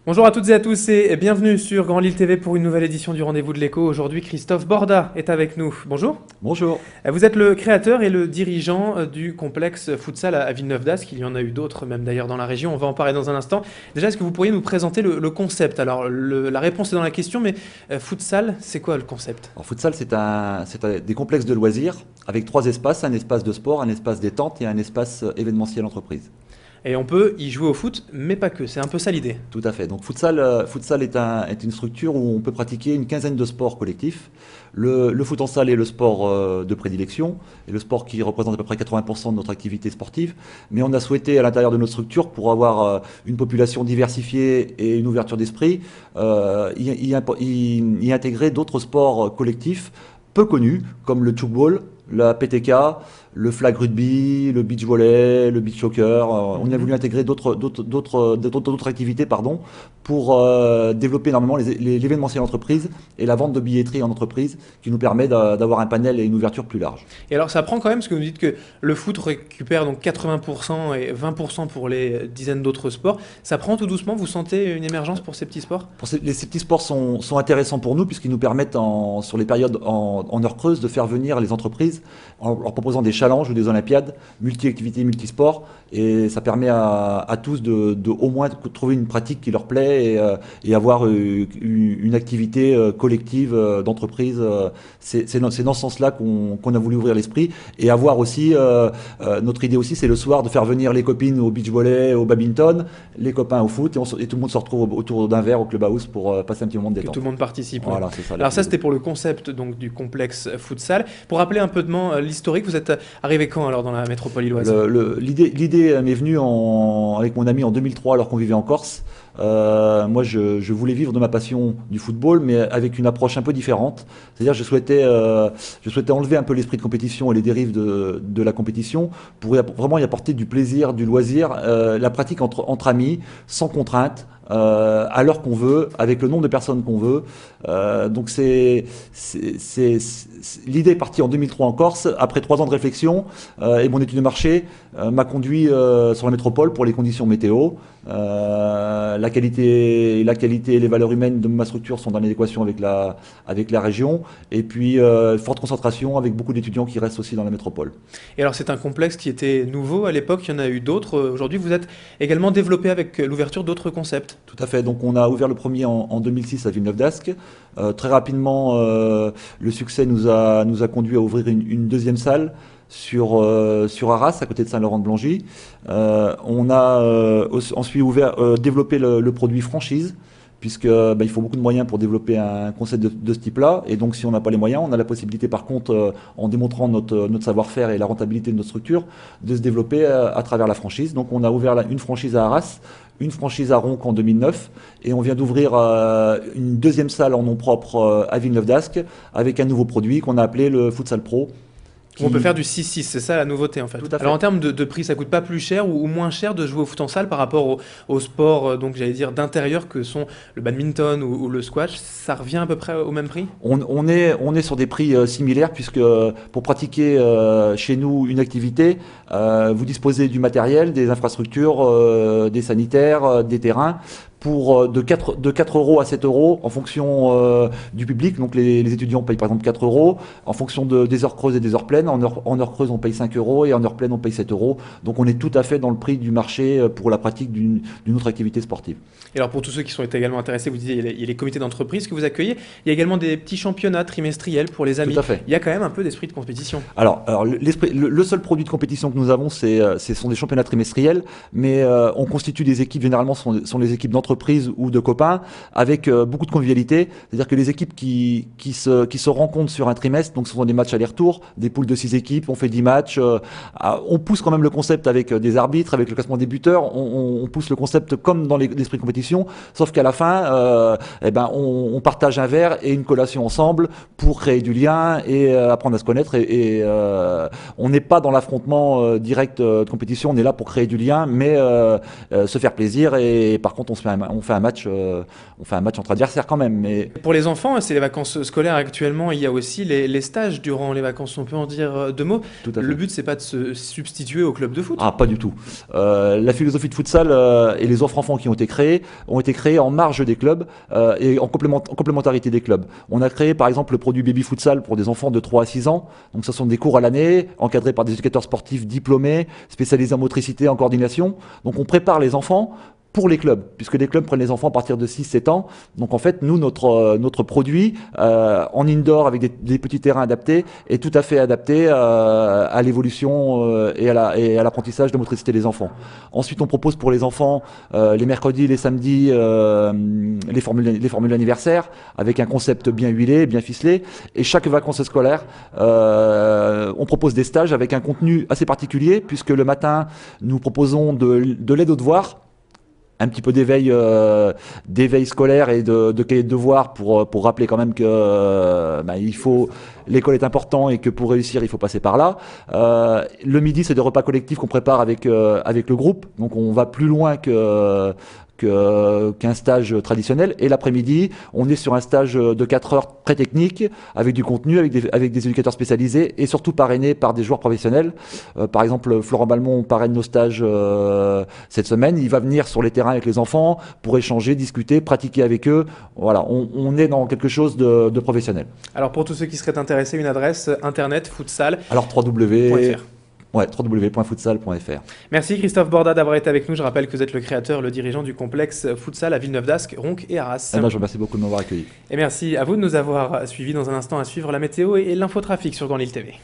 Bonjour à toutes et à tous et bienvenue sur Grand Lille TV pour une nouvelle édition du Rendez-vous de l'Écho. Aujourd'hui, Christophe Borda est avec nous. Bonjour. Bonjour. Vous êtes le créateur et le dirigeant du complexe futsal à Villeneuve-d'Ascq. Il y en a eu d'autres, même d'ailleurs dans la région. On va en parler dans un instant. Déjà, est-ce que vous pourriez nous présenter le concept? Alors, la réponse est dans la question, mais futsal, c'est quoi le concept? Alors, futsal, c'est des complexes de loisirs avec 3 espaces, un espace de sport, un espace détente et un espace événementiel entreprise. Et on peut y jouer au foot, mais pas que. C'est un peu ça l'idée. Tout à fait. Donc futsal est une structure où on peut pratiquer une quinzaine de sports collectifs. Le foot en salle est le sport de prédilection et le sport qui représente à peu près 80% de notre activité sportive. Mais on a souhaité à l'intérieur de notre structure, pour avoir une population diversifiée et une ouverture d'esprit, y intégrer d'autres sports collectifs peu connus comme le tchoukball, la PTK, le flag rugby, le beach volley, le beach soccer. On a voulu intégrer d'autres activités pour développer énormément l'événementiel entreprise et la vente de billetterie en entreprise, qui nous permet d'avoir un panel et une ouverture plus large. Et alors ça prend quand même, parce que vous dites que le foot récupère donc 80% et 20% pour les dizaines d'autres sports. Ça prend tout doucement, vous sentez une émergence pour ces petits sports? Ces petits sports sont intéressants pour nous, puisqu'ils nous permettent sur les périodes en heure creuse de faire venir les entreprises en leur proposant des challenges ou des olympiades, multi-activités, multisports, et ça permet à tous de au moins trouver une pratique qui leur plaît et avoir une activité collective d'entreprise. C'est dans ce sens-là qu'on a voulu ouvrir l'esprit, et avoir aussi, notre idée aussi, c'est le soir de faire venir les copines au beach volley, au badminton, les copains au foot, et tout le monde se retrouve autour d'un verre au clubhouse pour passer un petit moment de détente. Que tout le monde participe. Voilà, c'est ça. Alors ça, c'était pour le concept donc, du complexe futsal. Pour rappeler un peu de l'historique, vous êtes arrivé quand alors dans la métropole lilloise? L'idée m'est venue avec mon ami en 2003, alors qu'on vivait en Corse. Moi, je voulais vivre de ma passion du football, mais avec une approche un peu différente. C'est-à-dire, je souhaitais enlever un peu l'esprit de compétition et les dérives de la compétition pour vraiment y apporter du plaisir, du loisir, la pratique entre amis, sans contrainte. À l'heure qu'on veut, avec le nombre de personnes qu'on veut. Donc l'idée est partie en 2003 en Corse. Après 3 ans de réflexion et mon étude de marché m'a conduit sur la métropole pour les conditions météo. La qualité et les valeurs humaines de ma structure sont en adéquation avec la région. Et puis forte concentration avec beaucoup d'étudiants qui restent aussi dans la métropole. Et alors c'est un complexe qui était nouveau à l'époque, il y en a eu d'autres. Aujourd'hui, vous êtes également développé avec l'ouverture d'autres concepts. Tout à fait. Donc on a ouvert le premier en 2006 à Villeneuve-d'Ascq. Très rapidement, le succès nous a conduit à ouvrir une deuxième salle sur Arras, à côté de Saint-Laurent-de-Blangy. On a ensuite développé le produit franchise, puisque il faut beaucoup de moyens pour développer un concept de ce type-là. Et donc si on n'a pas les moyens, on a la possibilité par contre, en démontrant notre savoir-faire et la rentabilité de notre structure, de se développer à travers la franchise. Donc on a ouvert une franchise à Arras, une franchise à Ronc en 2009, et on vient d'ouvrir une deuxième salle en nom propre à Villeneuve-d'Ascq, avec un nouveau produit qu'on a appelé le Futsal Pro. On peut faire du 6-6, c'est ça la nouveauté en fait. Tout à fait. Alors en termes de prix, ça coûte pas plus cher ou moins cher de jouer au foot en salle par rapport au sport donc j'allais dire d'intérieur que sont le badminton ou le squash? Ça revient à peu près au même prix? On est sur des prix similaires, puisque pour pratiquer chez nous une activité, vous disposez du matériel, des infrastructures, des sanitaires, des terrains, pour de 4 euros à 7 euros en fonction du public. Donc les étudiants payent par exemple 4 euros en fonction des heures creuses et des heures pleines. En heure creuse, on paye 5 euros et en heure pleine, on paye 7 euros. Donc on est tout à fait dans le prix du marché pour la pratique d'une autre activité sportive. Et alors pour tous ceux qui sont également intéressés, vous disiez il y a les comités d'entreprise que vous accueillez. Il y a également des petits championnats trimestriels pour les amis. Tout à fait. Il y a quand même un peu d'esprit de compétition. Alors le seul produit de compétition que nous avons, ce sont des championnats trimestriels, mais on constitue des équipes, généralement sont les équipes d'entreprise ou de copains, avec beaucoup de convivialité. C'est-à-dire que les équipes qui se rencontrent sur un trimestre, donc ce sont des matchs aller-retour, des poules de 6 équipes, on fait 10 matchs. On pousse quand même le concept avec des arbitres, avec le classement des buteurs. On pousse le concept comme dans l'esprit de compétition, sauf qu'à la fin, on partage un verre et une collation ensemble pour créer du lien et apprendre à se connaître. On n'est pas dans l'affrontement direct de compétition, on est là pour créer du lien, mais se faire plaisir. Et par contre, on se fait un on fait un match entre adversaires quand même. Mais Pour les enfants, c'est les vacances scolaires actuellement, il y a aussi les stages durant les vacances, on peut en dire deux mots. tout à fait. Le but, c'est pas de se substituer au club de foot. Ah, pas du tout. La philosophie de futsal et les offres enfants qui ont été créées en marge des clubs et en complémentarité des clubs. On a créé par exemple le produit Baby Futsal pour des enfants de 3 à 6 ans. Donc ce sont des cours à l'année, encadrés par des éducateurs sportifs diplômés, spécialisés en motricité, en coordination. Donc on prépare les enfants pour les clubs, puisque les clubs prennent les enfants à partir de 6-7 ans. Donc en fait, nous, notre produit en indoor avec des petits terrains adaptés est tout à fait adapté à l'évolution et à l'apprentissage de motricité des enfants. Ensuite, on propose pour les enfants les mercredis, les samedis, les formules anniversaires avec un concept bien huilé, bien ficelé. Et chaque vacances scolaires, on propose des stages avec un contenu assez particulier, puisque le matin, nous proposons de l'aide aux devoirs, un petit peu d'éveil scolaire et de cahier de devoirs pour rappeler quand même que l'école est important et que pour réussir il faut passer par là. Le midi, c'est des repas collectifs qu'on prépare avec le groupe, donc on va plus loin qu'un stage traditionnel. Et l'après-midi, on est sur un stage de 4 heures très technique, avec du contenu, avec des éducateurs spécialisés et surtout parrainés par des joueurs professionnels. Par exemple, Florent Balmont parraine nos stages cette semaine. Il va venir sur les terrains avec les enfants pour échanger, discuter, pratiquer avec eux. Voilà, on est dans quelque chose de professionnel. Alors pour tous ceux qui seraient intéressés, une adresse internet futsal. Alors www.futsal.fr. Merci Christophe Borda d'avoir été avec nous. Je rappelle que vous êtes le créateur, le dirigeant du complexe futsal à Villeneuve d'Ascq, Ronques et Arras. Je vous remercie beaucoup de m'avoir accueilli. Et merci à vous de nous avoir suivis. Dans un instant à suivre la météo et l'infotrafic sur Grand Lille TV.